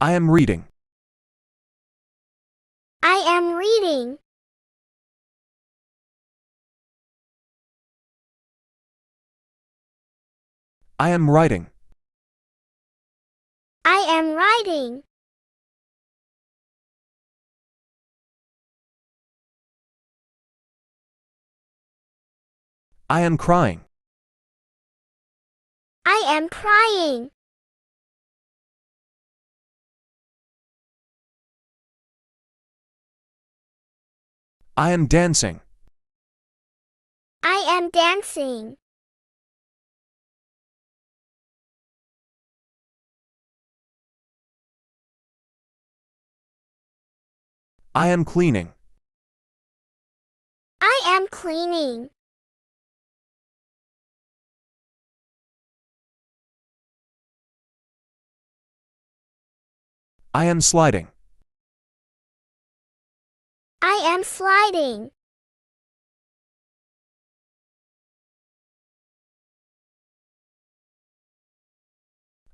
I am reading. I am reading. I am writing. I am writing. I am crying. I am crying. I am dancing. I am dancing. I am cleaning. I am cleaning. I am sliding. I am sliding.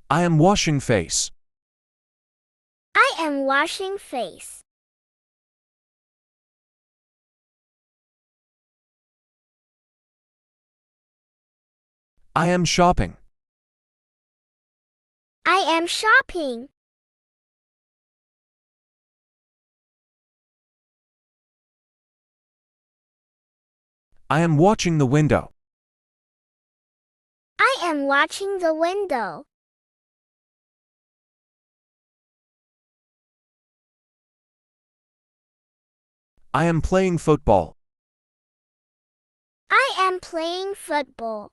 I am washing face. I am washing face. I am shopping. I am shopping. I am watching the window. I am watching the window. I am playing football. I am playing football.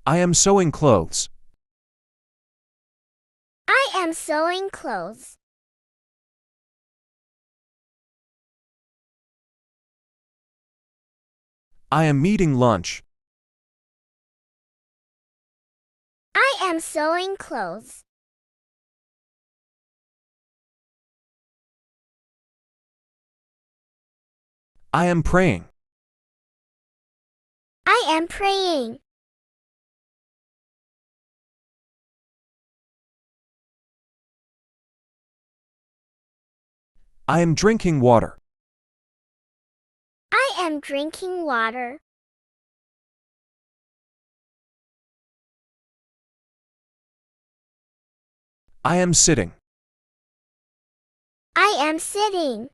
I am sewing clothes. I am sewing clothes. I am eating lunch. I am sewing clothes. I am praying. I am praying. I am drinking water. I am drinking water. I am sitting. I am sitting.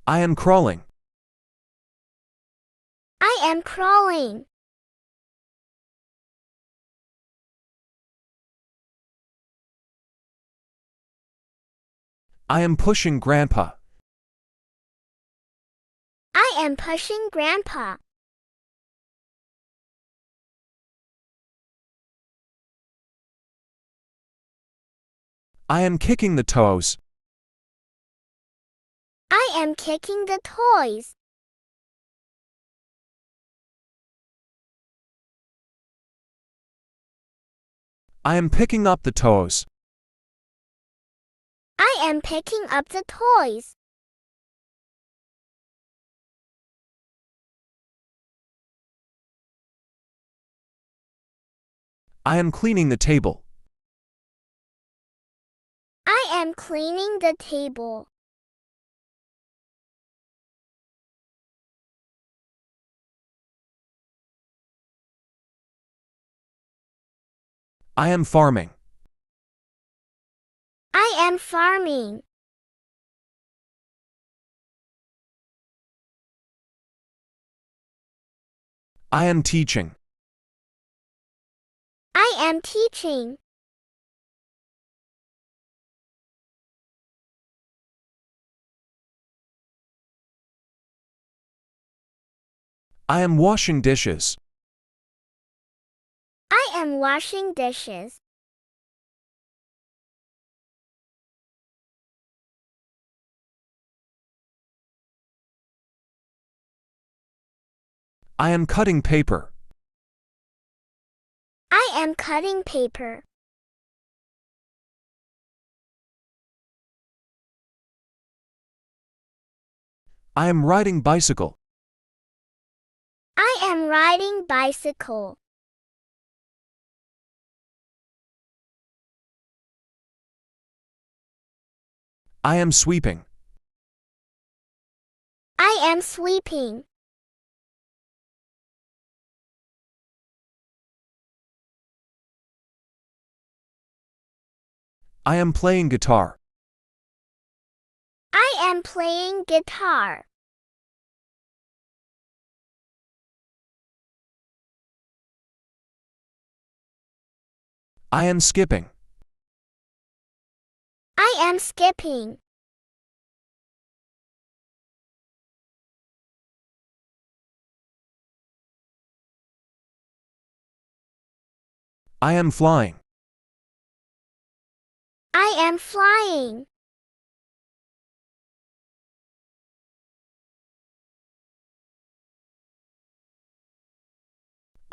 I am crawling. I am crawling. I am pushing Grandpa. I am pushing Grandpa. I am kicking the toes. I am kicking the toys. I am picking up the toes. I am picking up the toys. I am cleaning the table. I am cleaning the table. I am farming. I am farming. I am teaching. I am teaching. I am washing dishes. I am washing dishes. I am cutting paper. I am cutting paper. I am riding bicycle. I am riding bicycle. I am sweeping. I am sweeping. I am playing guitar. I am playing guitar. I am skipping. I am skipping. I am flying. I am flying.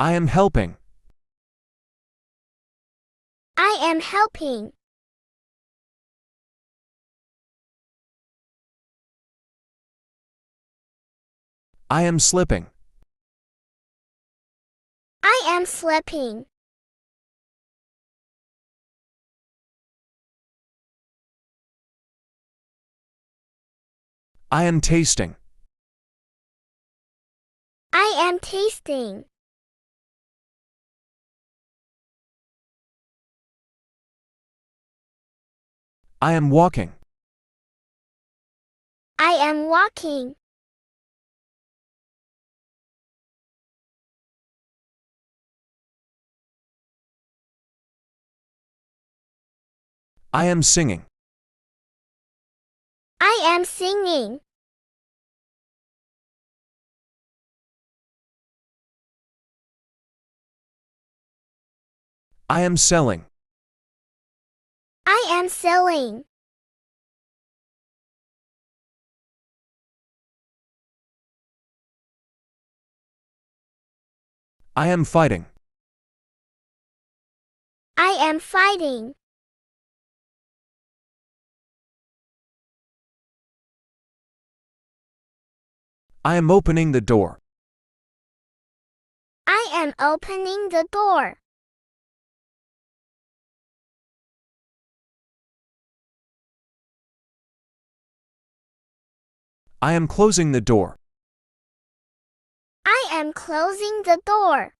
I am helping. I am helping. I am slipping. I am slipping. I am tasting. I am tasting. I am walking. I am walking. I am singing. I am singing. I am selling. I am selling. I am fighting. I am fighting. I am opening the door. I am opening the door. I am closing the door. I am closing the door.